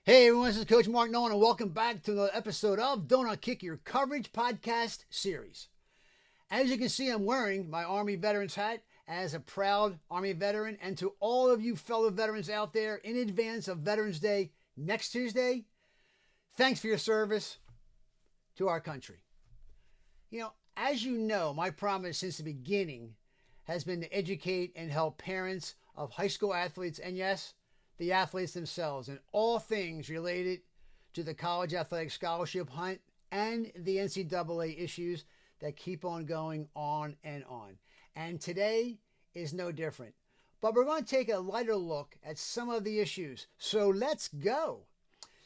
Hey everyone, this is Coach Mark Nolan, and welcome back to another episode of Don't Unkick Your Coverage podcast series. As you can see, I'm wearing my Army Veterans hat as a proud Army veteran, and to all of you fellow veterans out there in advance of Veterans Day next Tuesday, thanks for your service to our country. As you know, my promise since the beginning has been to educate and help parents of high school athletes, and yes, the athletes themselves, in all things related to the college athletic scholarship hunt and the NCAA issues that keep on going on and on. And today is no different. But we're going to take a lighter look at some of the issues. So let's go.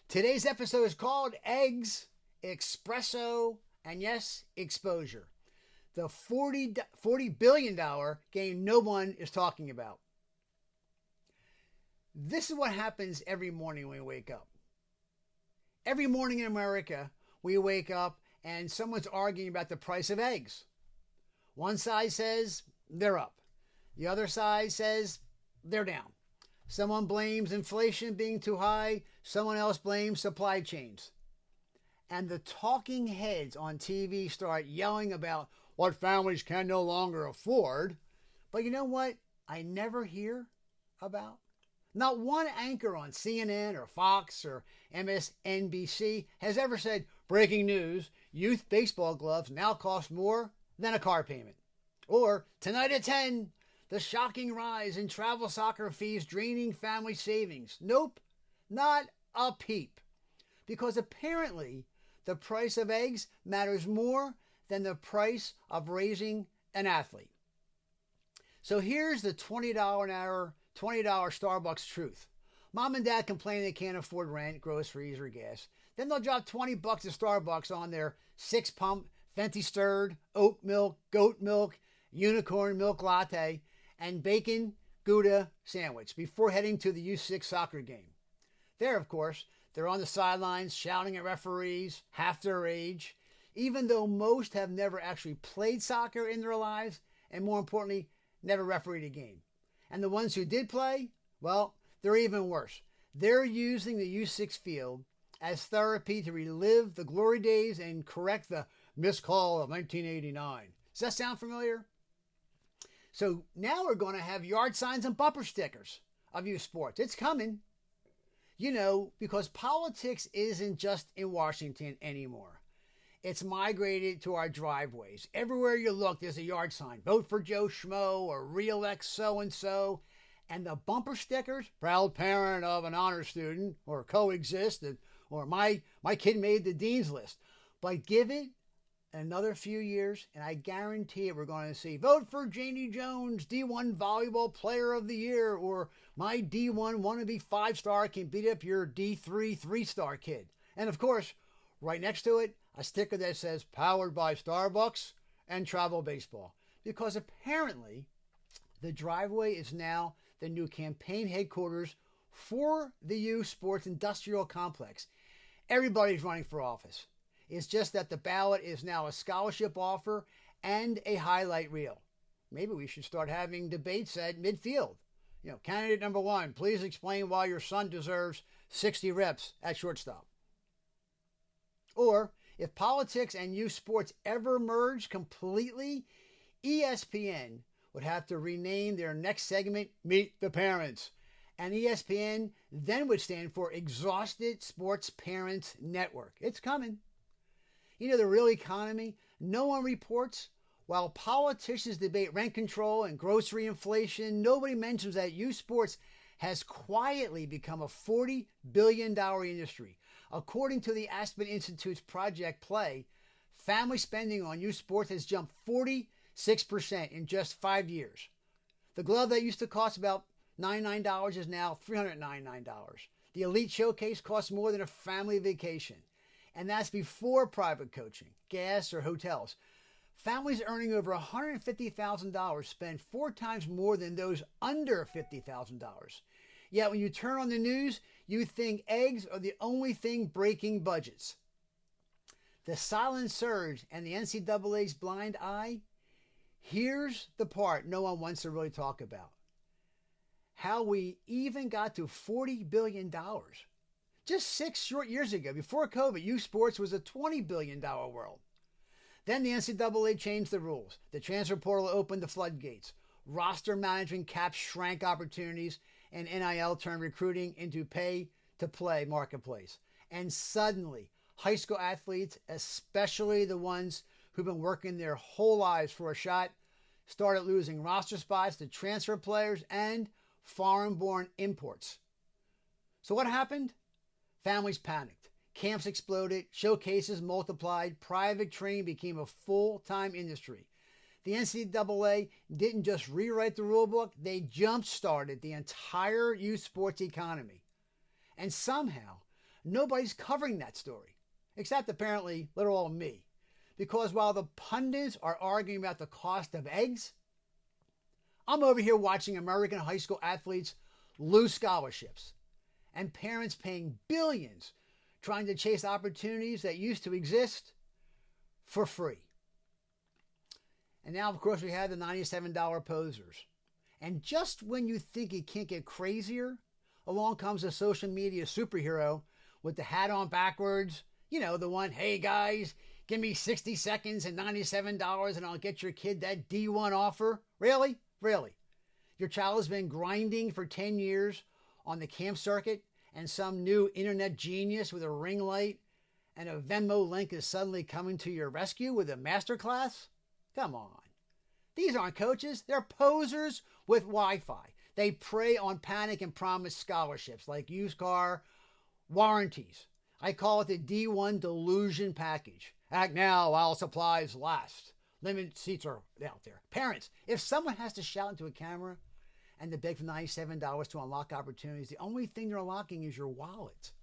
Today's episode is called Eggs, Espresso, and yes, Exposure. The $40 billion game no one is talking about. This is what happens every morning when we wake up. Every morning in America, we wake up and someone's arguing about the price of eggs. One side says they're up. The other side says they're down. Someone blames inflation being too high. Someone else blames supply chains. And the talking heads on TV start yelling about what families can no longer afford. But you know what I never hear about? Not one anchor on CNN or Fox or MSNBC has ever said, breaking news, youth baseball gloves now cost more than a car payment. Or, tonight at 10, the shocking rise in travel soccer fees draining family savings. Nope, not a peep. Because apparently, the price of eggs matters more than the price of raising an athlete. So here's the $20 an hour $20 Starbucks truth. Mom and dad complain they can't afford rent, groceries, or gas. Then they'll drop $20 at Starbucks on their 6-pump, Fenty stirred, oat milk, goat milk, unicorn milk latte, and bacon Gouda sandwich before heading to the U6 soccer game. There, of course, they're on the sidelines shouting at referees, half their age, even though most have never actually played soccer in their lives, and more importantly, never refereed a game. And the ones who did play, well, they're even worse. They're using the U6 field as therapy to relive the glory days and correct the missed call of 1989. Does that sound familiar? So now we're going to have yard signs and bumper stickers of youth sports. It's coming. Because politics isn't just in Washington anymore. It's migrated to our driveways. Everywhere you look, there's a yard sign. Vote for Joe Schmo or re-elect so-and-so. And the bumper stickers, proud parent of an honor student, or coexist, or my kid made the dean's list. But give it another few years, and I guarantee it, we're going to see, vote for Janie Jones, D1 Volleyball Player of the Year, or my D1 wannabe 5-star can beat up your D3 3-star kid. And of course, right next to it, a sticker that says powered by Starbucks and travel baseball. Because apparently the driveway is now the new campaign headquarters for the U Sports Industrial Complex. Everybody's running for office. It's just that the ballot is now a scholarship offer and a highlight reel. Maybe we should start having debates at midfield. Candidate number 1, please explain why your son deserves 60 reps at shortstop. Or, if politics and youth sports ever merge completely, ESPN would have to rename their next segment Meet the Parents. And ESPN then would stand for Exhausted Sports Parents Network. It's coming. The real economy, no one reports. While politicians debate rent control and grocery inflation, nobody mentions that youth sports has quietly become a $40 billion industry. According to the Aspen Institute's Project Play, family spending on youth sports has jumped 46% in just 5 years. The glove that used to cost about $99 is now $399. The Elite Showcase costs more than a family vacation. And that's before private coaching, gas, or hotels. Families earning over $150,000 spend 4 times more than those under $50,000. Yet when you turn on the news, you think eggs are the only thing breaking budgets. The silent surge and the NCAA's blind eye, here's the part no one wants to really talk about. How we even got to $40 billion. Just 6 short years ago, before COVID, youth sports was a $20 billion world. Then the NCAA changed the rules. The transfer portal opened the floodgates. Roster management caps shrank opportunities, and NIL turned recruiting into pay-to-play marketplace. And suddenly, high school athletes, especially the ones who've been working their whole lives for a shot, started losing roster spots to transfer players and foreign-born imports. So what happened? Families panicked. Camps exploded. Showcases multiplied. Private training became a full-time industry. The NCAA didn't just rewrite the rulebook, they jump-started the entire youth sports economy. And somehow, nobody's covering that story, except apparently little old me. Because while the pundits are arguing about the cost of eggs, I'm over here watching American high school athletes lose scholarships and parents paying billions trying to chase opportunities that used to exist for free. And now, of course, we have the $97 posers. And just when you think it can't get crazier, along comes a social media superhero with the hat on backwards. You know, the one, hey guys, give me 60 seconds and $97 and I'll get your kid that D1 offer. Really? Really? Your child has been grinding for 10 years on the camp circuit and some new internet genius with a ring light and a Venmo link is suddenly coming to your rescue with a masterclass? Come on. These aren't coaches. They're posers with Wi-Fi. They prey on panic and promise scholarships like used car warranties. I call it the D1 delusion package. Act now while supplies last. Limited seats are out there. Parents, if someone has to shout into a camera and to beg for $97 to unlock opportunities, the only thing they're unlocking is your wallet.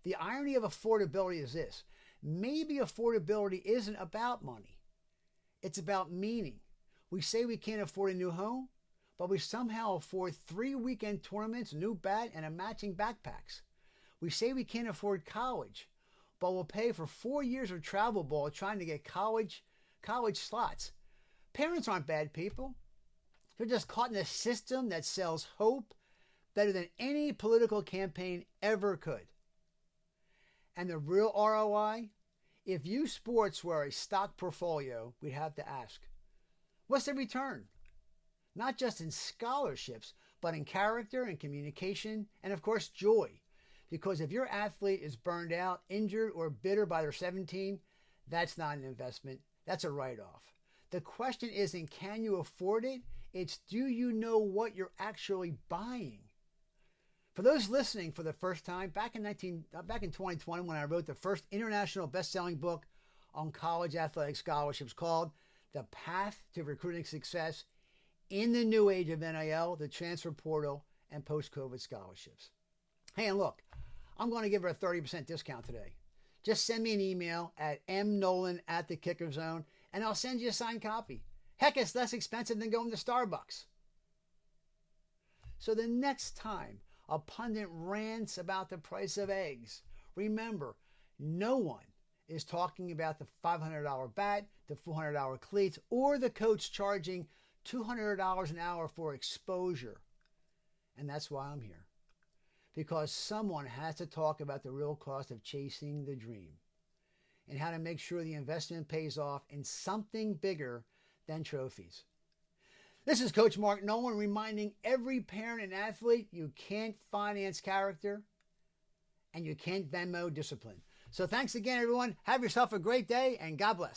The irony of affordability is this. Maybe affordability isn't about money. It's about meaning. We say we can't afford a new home, but we somehow afford 3 weekend tournaments, a new bat, and a matching backpacks. We say we can't afford college, but we'll pay for 4 years of travel ball trying to get college slots. Parents aren't bad people. They're just caught in a system that sells hope better than any political campaign ever could. And the real ROI? If youth sports were a stock portfolio, we'd have to ask, what's the return? Not just in scholarships, but in character and communication, and of course, joy. Because if your athlete is burned out, injured, or bitter by their 17, that's not an investment. That's a write-off. The question isn't, can you afford it? It's, do you know what you're actually buying? For those listening for the first time, back in 2020 when I wrote the first international best-selling book on college athletic scholarships called The Path to Recruiting Success in the New Age of NIL, the Transfer Portal, and Post-COVID Scholarships. Hey, and look, I'm going to give her a 30% discount today. Just send me an email at mnolan@thekickerzone, and I'll send you a signed copy. Heck, it's less expensive than going to Starbucks. So the next time a pundit rants about the price of eggs, remember, no one is talking about the $500 bat, the $400 cleats, or the coach charging $200 an hour for exposure. And that's why I'm here. Because someone has to talk about the real cost of chasing the dream and how to make sure the investment pays off in something bigger than trophies. This is Coach Mark Nolan reminding every parent and athlete you can't finance character and you can't Venmo discipline. So thanks again, everyone. Have yourself a great day and God bless.